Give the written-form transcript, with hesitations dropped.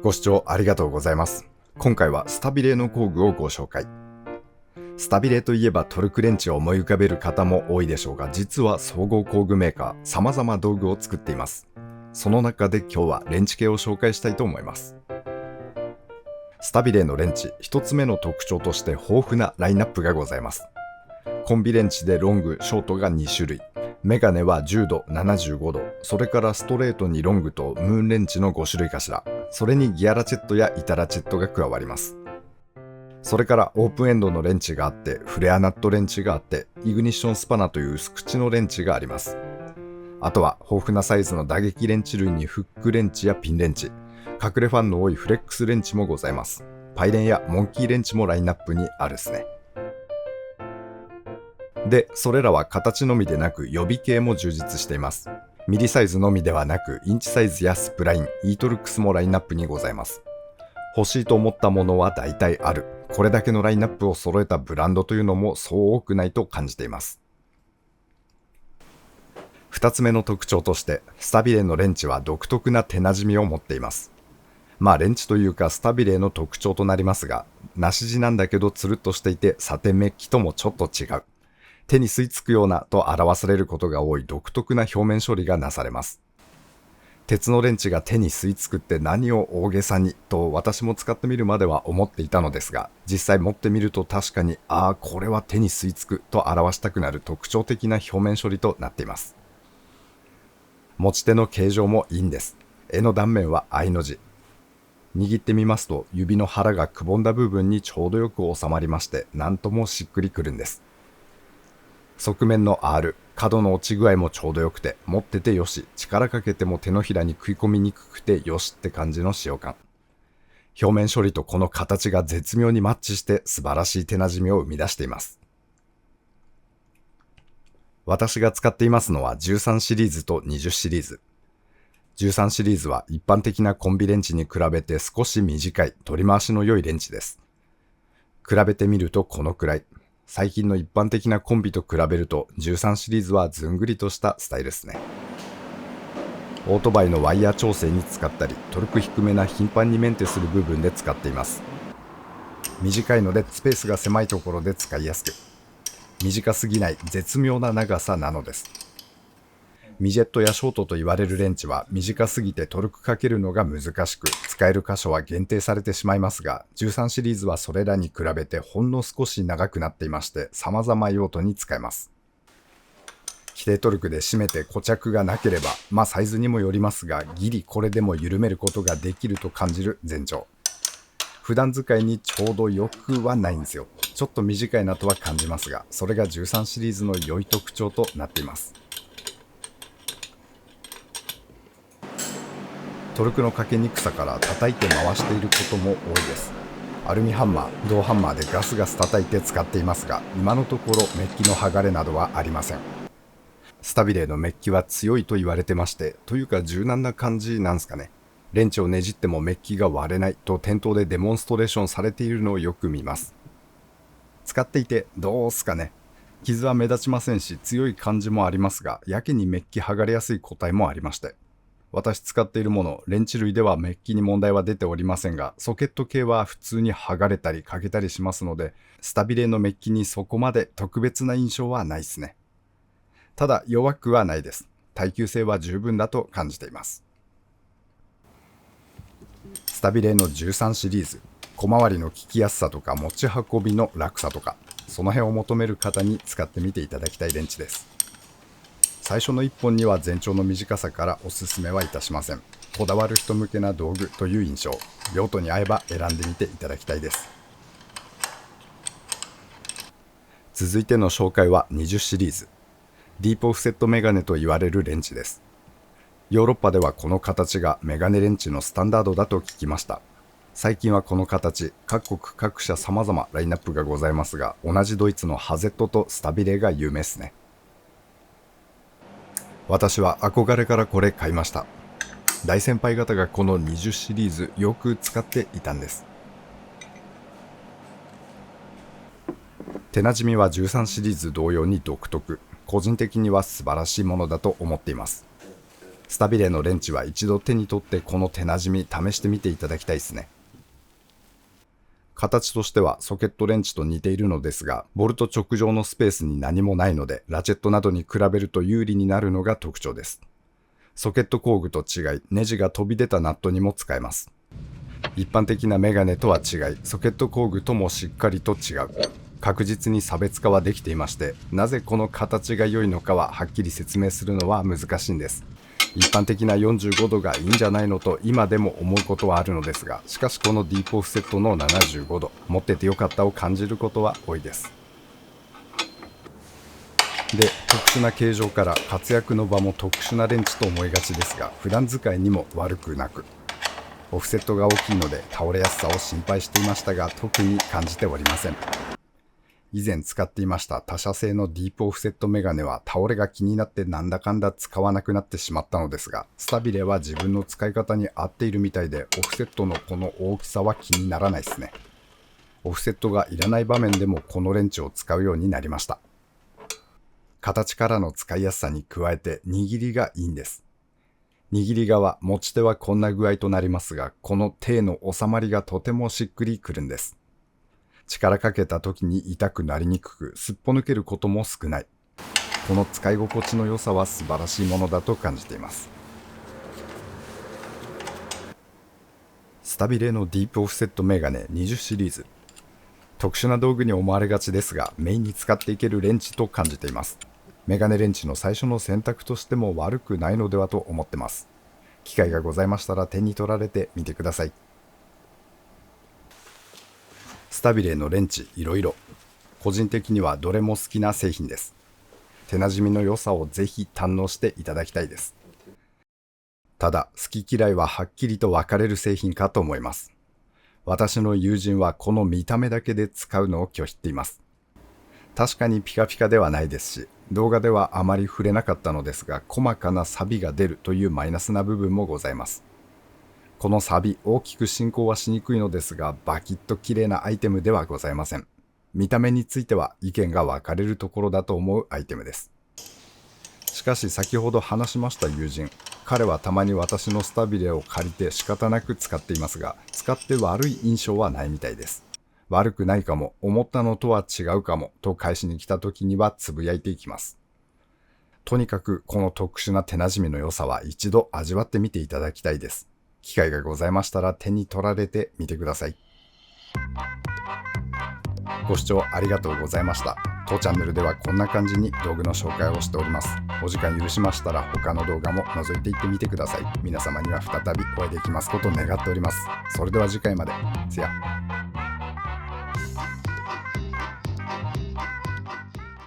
ご視聴ありがとうございます。今回はスタビレーの工具をご紹介。スタビレーといえばトルクレンチを思い浮かべる方も多いでしょうが、実は総合工具メーカー、様々道具を作っています。その中で今日はレンチ系を紹介したいと思います。スタビレーのレンチ、一つ目の特徴として豊富なラインナップがございます。コンビレンチでロング、ショートが2種類。メガネは10度、75度、それからストレートにロングとムーンレンチの5種類かしら。それにギアラチェットや板ラチェットが加わります。それからオープンエンドのレンチがあって、フレアナットレンチがあって、イグニッションスパナという薄口のレンチがあります。あとは豊富なサイズの打撃レンチ類にフックレンチやピンレンチ、隠れファンの多いフレックスレンチもございます。パイレンやモンキーレンチもラインナップにあるですね。で、それらは形のみでなく予備系も充実しています。ミリサイズのみではなく、インチサイズやスプライン、イートルックスもラインナップにございます。欲しいと思ったものは大体ある。これだけのラインナップを揃えたブランドというのもそう多くないと感じています。二つ目の特徴として、スタビレーのレンチは独特な手なじみを持っています。レンチというかスタビレーの特徴となりますが、梨地なんだけどつるっとしていてサテンメッキともちょっと違う。手に吸い付くようなと表されることが多い独特な表面処理がなされます。鉄のレンチが手に吸い付くって何を大げさにと私も使ってみるまでは思っていたのですが、実際持ってみると確かにこれは手に吸い付くと表したくなる特徴的な表面処理となっています。持ち手の形状もいいんです。柄の断面は I の字。握ってみますと指の腹がくぼんだ部分にちょうどよく収まりまして、なんともしっくりくるんです。側面の R、角の落ち具合もちょうどよくて、持っててよし、力かけても手のひらに食い込みにくくてよしって感じの使用感。表面処理とこの形が絶妙にマッチして素晴らしい手なじみを生み出しています。私が使っていますのは13シリーズと20シリーズ。13シリーズは一般的なコンビレンチに比べて少し短い取り回しの良いレンチです。比べてみるとこのくらい。最近の一般的なコンビと比べると13シリーズはずんぐりとしたスタイルですね。オートバイのワイヤー調整に使ったり、トルク低めな頻繁にメンテする部分で使っています。短いのでスペースが狭いところで使いやすく、短すぎない絶妙な長さなのです。ミジェットやショートと言われるレンチは短すぎてトルクかけるのが難しく、使える箇所は限定されてしまいますが、13シリーズはそれらに比べてほんの少し長くなっていまして、様々用途に使えます。規定トルクで締めて固着がなければ、サイズにもよりますが、ギリこれでも緩めることができると感じる前兆。普段使いにちょうどよくはないんですよ。ちょっと短いなとは感じますが、それが13シリーズの良い特徴となっています。トルクのかけにくさから叩いて回していることも多いです。アルミハンマー、銅ハンマーでガスガス叩いて使っていますが、今のところメッキの剥がれなどはありません。スタビレーのメッキは強いと言われてまして、というか柔軟な感じなんすかね。レンチをねじってもメッキが割れないと店頭でデモンストレーションされているのをよく見ます。使っていてどうすかね。傷は目立ちませんし、強い感じもありますが、やけにメッキ剥がれやすい個体もありまして。私使っているもの、レンチ類ではメッキに問題は出ておりませんが、ソケット系は普通に剥がれたり欠けたりしますので、スタビレーのメッキにそこまで特別な印象はないですね。ただ弱くはないです。耐久性は十分だと感じています。スタビレーの13シリーズ、小回りの利きやすさとか持ち運びの楽さとか、その辺を求める方に使ってみていただきたいレンチです。最初の1本には全長の短さからおすすめはいたしません。こだわる人向けな道具という印象。用途に合えば選んでみていただきたいです。続いての紹介は20シリーズ。ディープオフセットメガネと言われるレンチです。ヨーロッパではこの形がメガネレンチのスタンダードだと聞きました。最近はこの形、各国各社様々ラインナップがございますが、同じドイツのハゼットとスタビレーが有名ですね。私は憧れからこれ買いました。大先輩方がこの20シリーズよく使っていたんです。手なじみは13シリーズ同様に独特。個人的には素晴らしいものだと思っています。スタビレのレンチは一度手に取ってこの手なじみ試してみていただきたいですね。形としてはソケットレンチと似ているのですが、ボルト直上のスペースに何もないので、ラチェットなどに比べると有利になるのが特徴です。ソケット工具と違い、ネジが飛び出たナットにも使えます。一般的なメガネとは違い、ソケット工具ともしっかりと違う。確実に差別化はできていまして、なぜこの形が良いのかははっきり説明するのは難しいんです。一般的な45度がいいんじゃないのと今でも思うことはあるのですが、しかしこのディープオフセットの75度、持っててよかったを感じることは多いです。で、特殊な形状から活躍の場も特殊なレンチと思いがちですが、普段使いにも悪くなく、オフセットが大きいので倒れやすさを心配していましたが、特に感じておりません。以前使っていました他社製のディープオフセットメガネは倒れが気になってなんだかんだ使わなくなってしまったのですが、スタビレは自分の使い方に合っているみたいで、オフセットのこの大きさは気にならないですね。オフセットがいらない場面でもこのレンチを使うようになりました。形からの使いやすさに加えて握りがいいんです。握り側、持ち手はこんな具合となりますが、この手の収まりがとてもしっくりくるんです。力かけた時に痛くなりにくく、すっぽ抜けることも少ない。この使い心地の良さは素晴らしいものだと感じています。スタビレのディープオフセットメガネ20シリーズ。特殊な道具に思われがちですが、メインに使っていけるレンチと感じています。メガネレンチの最初の選択としても悪くないのではと思ってます。機会がございましたら手に取られてみてください。スタビレのレンチいろいろ。個人的にはどれも好きな製品です。手なじみの良さをぜひ堪能していただきたいです。ただ、好き嫌いははっきりと分かれる製品かと思います。私の友人はこの見た目だけで使うのを拒否っています。確かにピカピカではないですし、動画ではあまり触れなかったのですが、細かな錆が出るというマイナスな部分もございます。この錆、大きく進行はしにくいのですが、バキッと綺麗なアイテムではございません。見た目については意見が分かれるところだと思うアイテムです。しかし先ほど話しました友人、彼はたまに私のスタビレを借りて仕方なく使っていますが、使って悪い印象はないみたいです。悪くないかも、思ったのとは違うかも、と返しに来た時にはつぶやいていきます。とにかくこの特殊な手なじみの良さは一度味わってみていただきたいです。機会がございましたら手に取られてみてください。ご視聴ありがとうございました。当チャンネルではこんな感じに道具の紹介をしております。お時間許しましたら他の動画も覗いていってみてください。皆様には再びお会いできますことを願っております。それでは次回まで。せや。